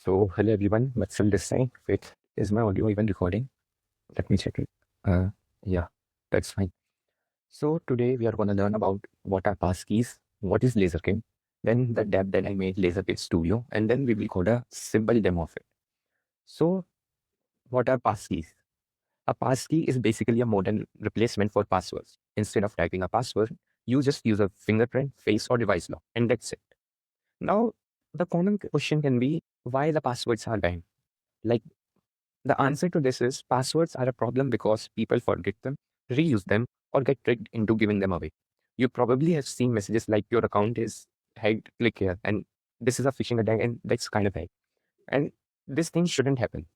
So, hello everyone, Vatsal this side. Wait, is my audio even recording? Let me check it. Uh, yeah, that's fine. So, today we are going to learn about what are passkeys, what is LazorKit, then the dApp that I made, LazorKit Studio, and then we will code a simple demo of it. So, what are passkeys? A passkey is basically a modern replacement for passwords. Instead of typing a password, you just use a fingerprint, face, or device lock, and that's it. Now, the common question can be why the passwords are banned. Like, the answer to this is passwords are a problem because people forget them, reuse them, or get tricked into giving them away. You probably have seen messages like your account is hacked, click here, and this is a phishing attack, and that's kind of hack. And this thing shouldn't happen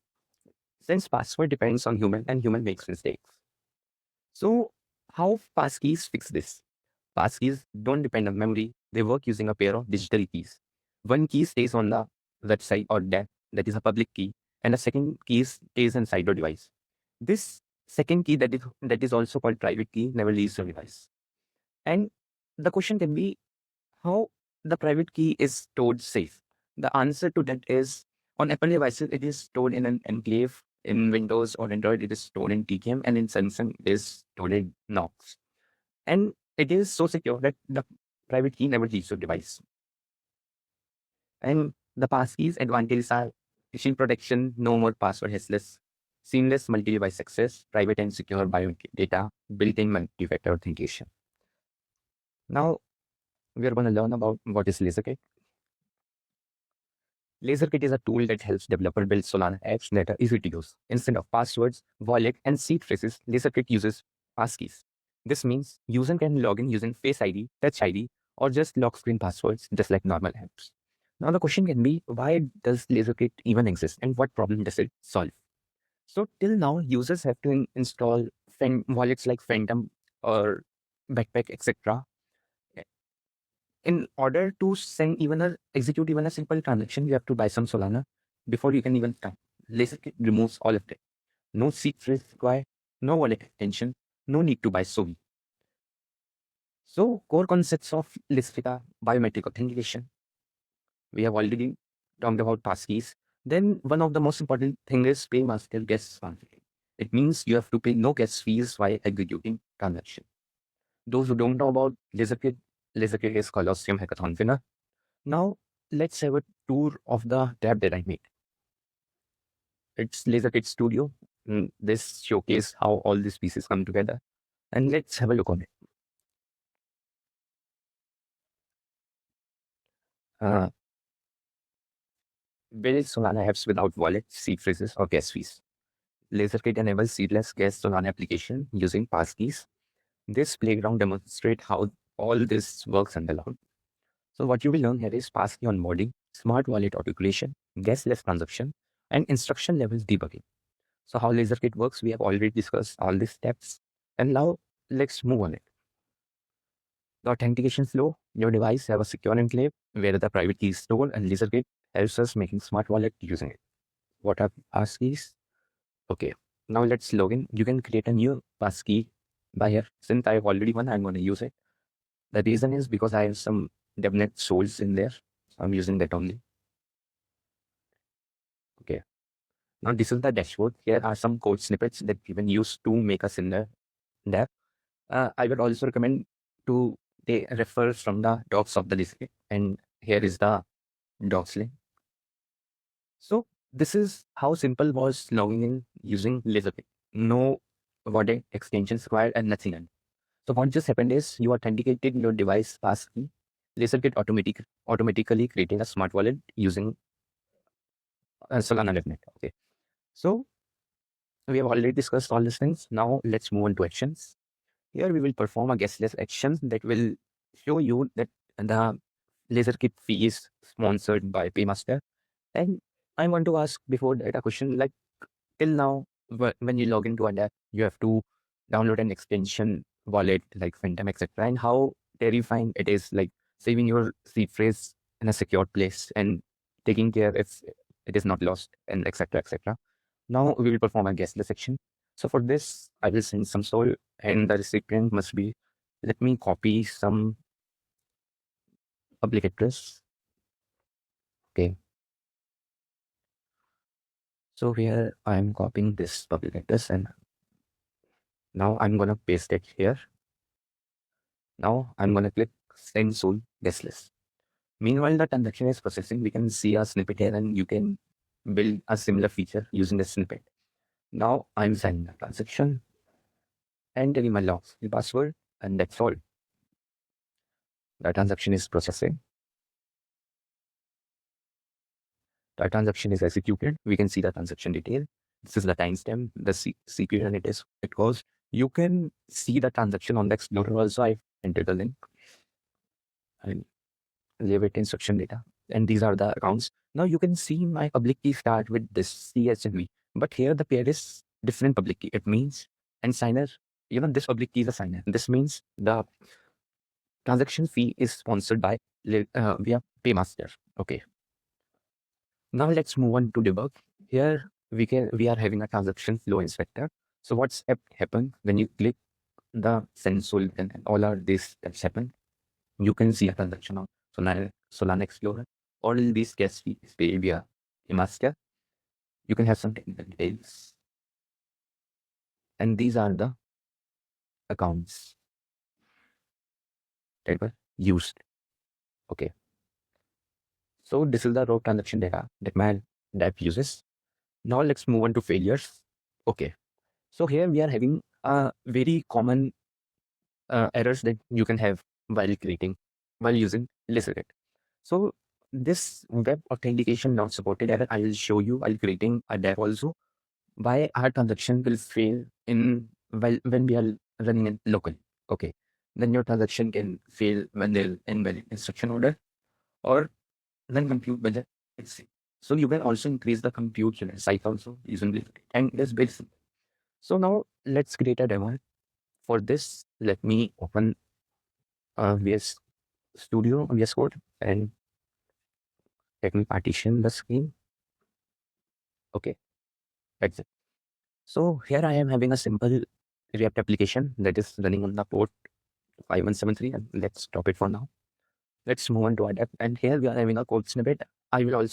since password depends on human and human makes mistakes. So, how passkeys fix this? Passkeys don't depend on memory, they work using a pair of digital keys. One key stays on the website or dApp, that is a public key, and the second key stays inside your device. This second key that is also called private key never leaves your device. And the question can be how the private key is stored safe. The answer to that is on Apple devices, it is stored in an enclave. In Windows or Android, it is stored in TKM, and in Samsung, it is stored in Knox. And it is so secure that the private key never leaves your device. And the passkeys advantages are machine protection, no more password hassless, seamless multi-device access, private and secure biometric data, built-in multi-factor authentication. Now we are going to learn about what is LazorKit. LazorKit is a tool that helps developers build Solana apps that are easy to use. Instead of passwords, wallet, and seed phrases, LazorKit uses passkeys. This means user can log in using Face ID, Touch ID, or just lock screen passwords, just like normal apps. Now the question can be, why does LazorKit even exist, and what problem does it solve? So till now, users have to install wallets like Phantom or Backpack, etc. In order to execute even a simple transaction, you have to buy some Solana before you can even start. LazorKit removes all of that. No seed phrase required, no wallet extension, no need to buy SOV. So core concepts of LazorKit are biometric authentication. We have already talked about passkeys. Then one of the most important thing is pay master gas conflict. It means you have to pay no gas fees while executing transaction. Those who don't know about LazorKit is Colosseum Hackathon winner. Now, let's have a tour of the tab that I made. It's LazorKit Studio. This showcase how all these pieces come together. And let's have a look on it. Uh, build Solana apps without wallets, seed phrases, or gas fees. LazorKit enables seedless gas Solana application using passkeys. This playground demonstrates how all this works under law. So what you will learn here is passkey onboarding, smart wallet auto-creation, gasless transaction, and instruction levels debugging. So how LazorKit works, we have already discussed all these steps. And now let's move on it. The authentication flow, your device have a secure enclave where the private key is stored, and LazorKit helps us making smart wallet using it. What are passkeys? Okay, now let's log in. You can create a new passkey by here. Since I have already one, I'm going to use it. The reason is because I have some DevNet souls in there. So I'm using that only. Okay. Now this is the dashboard. Here are some code snippets that we can use to make us in there. I would also recommend to refer from the docs of the list. And here is the docs link. So this is how simple was logging in using LazorKit. No wallet extensions required and nothing else. So what just happened is you authenticated your device passkey. LazorKit automatically creating a smart wallet using Solana .NET. Okay. So we have already discussed all these things. Now let's move on to actions. Here we will perform a guestless action that will show you that the LazorKit fee is sponsored by Paymaster. And I want to ask before that a question like till now, when you log into an app, you have to download an extension wallet like Phantom, etc. And how terrifying it is, like saving your seed phrase in a secure place and taking care if it is not lost and etc. etc. Now we will perform a guestless section. So for this, I will send some soul and the recipient must be, let me copy some public address. Okay. So here I'm copying this public address and now I'm gonna paste it here. Now I'm gonna click send soul gasless. Meanwhile, the transaction is processing. We can see a snippet here and you can build a similar feature using the snippet. Now I'm signing the transaction, entering my login password, and that's all. The transaction is processing. The transaction is executed. We can see the transaction detail. This is the timestamp, the CPU and it goes. You can see the transaction on the Explorer also. I've entered the link and leave it instruction data. And these are the accounts. Now you can see my public key start with this CHNV, but here the pair is different public key. It means, and signer, this public key is a signer. This means the transaction fee is sponsored by via Paymaster. Okay. Now let's move on to debug. Here we are having a transaction flow inspector. So what's happen when you click the sensor and all are these steps happen? You can see a transaction on Solana Explorer. All these gas fees paid via a master. You can have some technical details. And these are the accounts that were used. Okay. So this is the raw transaction data that my app uses. Now let's move on to failures. Okay. So here we are having a very common errors that you can have while using LazorKit. So this web authentication not supported error, I will show you while creating a dev also why our transaction will fail when we are running in local. Okay. Then your transaction can fail when they're invalid instruction order or when compute budget is. So you can also increase the compute size also using this and this basic. So now let's create a demo. For this, let me open VS Studio, VS Code, and let me partition the screen. Okay, that's it. So here I am having a simple React application that is running on the port 5173, and let's stop it for now. Let's move on to our app. And here we are having a code snippet. I will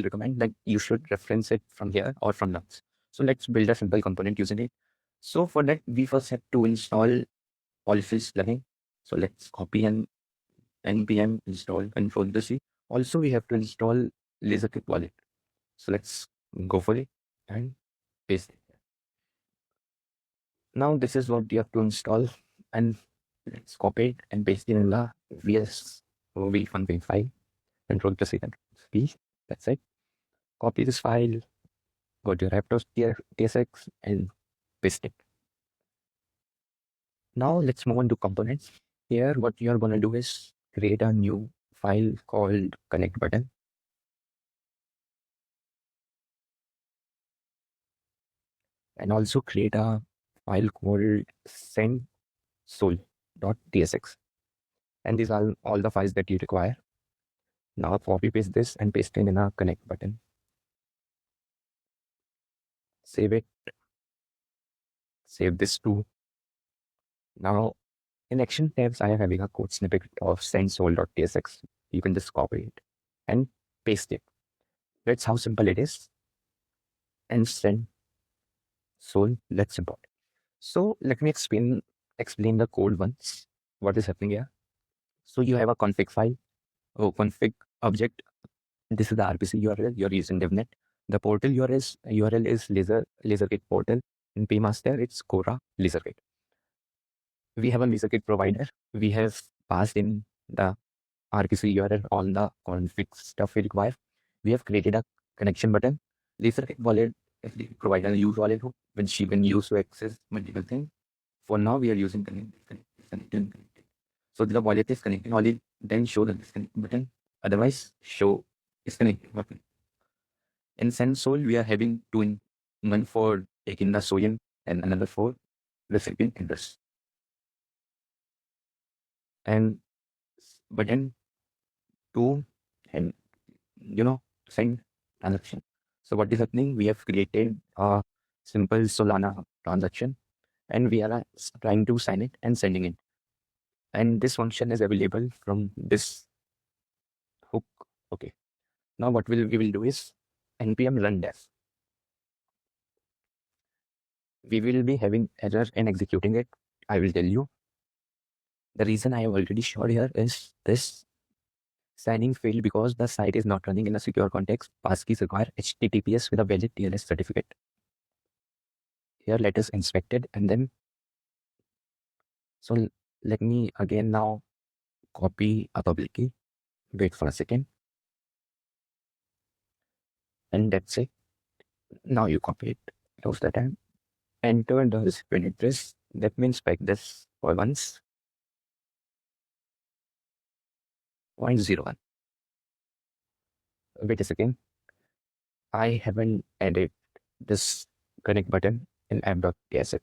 recommend that you should reference it from here or from notes. So let's build a simple component using it. So for that, we first have to install Polyfill plugin. So let's copy and npm install control-C. Also, we have to install LazorKit wallet. So let's go for it and paste it. Now this is what you have to install, and let's copy it and paste it in the VS v1.5 control-C control-V. That's it. Copy this file, go to your Raptors TSX and paste it. Now let's move on to components. Here, what you're going to do is create a new file called connect button. And also create a file called send soul.tsx. And these are all the files that you require. Now copy paste this and paste it in a connect button. Save it. Save this too. Now in action tabs, I am having a code snippet of send soul.tsx. You can just copy it and paste it. That's how simple it is. And send soul, let's import. So let me explain the code once. What is happening here? So you have a config file, config object. This is the RPC URL you're using DevNet. The portal URL is LazorKit portal. In Paymaster, it's Cora LazorKit. We have a LazorKit provider. We have passed in the RPC URL, all the config stuff we require. We have created a connection button. LazorKit wallet is the provider use wallet hook, which you can use to access multiple things. For now, we are using connected. So the wallet is connected. Only then show the disconnect button. Otherwise, show disconnect button. In SendSoul, we are having two in one for taking the Soyan and another for recipient address. And button to and send transaction. So what is happening? We have created a simple Solana transaction and we are trying to sign it and sending it. And this function is available from this hook. Okay. Now what we will do is npm run dev. we will be having error in executing it. I will tell you. The reason I have already showed here is this signing failed because the site is not running in a secure context. Passkeys require HTTPS with a valid TLS certificate. Here, let us inspect it and then, so let me again now copy a public key. Wait for a second. And that's it. Now you copy it. Close the tab. Enter the recipient address. Let me inspect this for once. 0.01. Wait a second. I haven't added this connect button in app.tsx.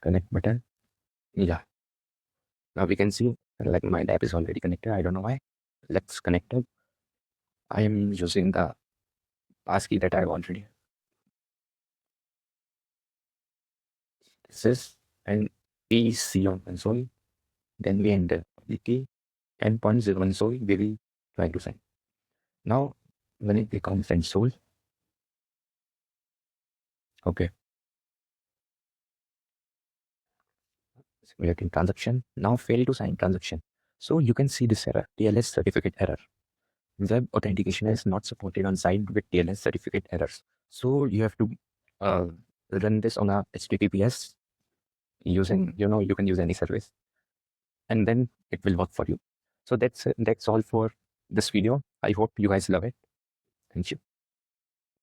Connect button. Yeah. Now we can see like my app is already connected. I don't know why. Let's connect it. I am using the passkey that I have already. This is an PC on console. Then we enter the key and 0.01 soul we will try to sign. Now when it becomes send soul, okay. Simulating transaction. Now fail to sign transaction. So you can see this error, TLS certificate error. Web authentication is not supported on site with TLS certificate errors. So you have to uh, run this on a HTTPS using, you can use any service and then it will work for you. So that's all for this video. I hope you guys love it. Thank you.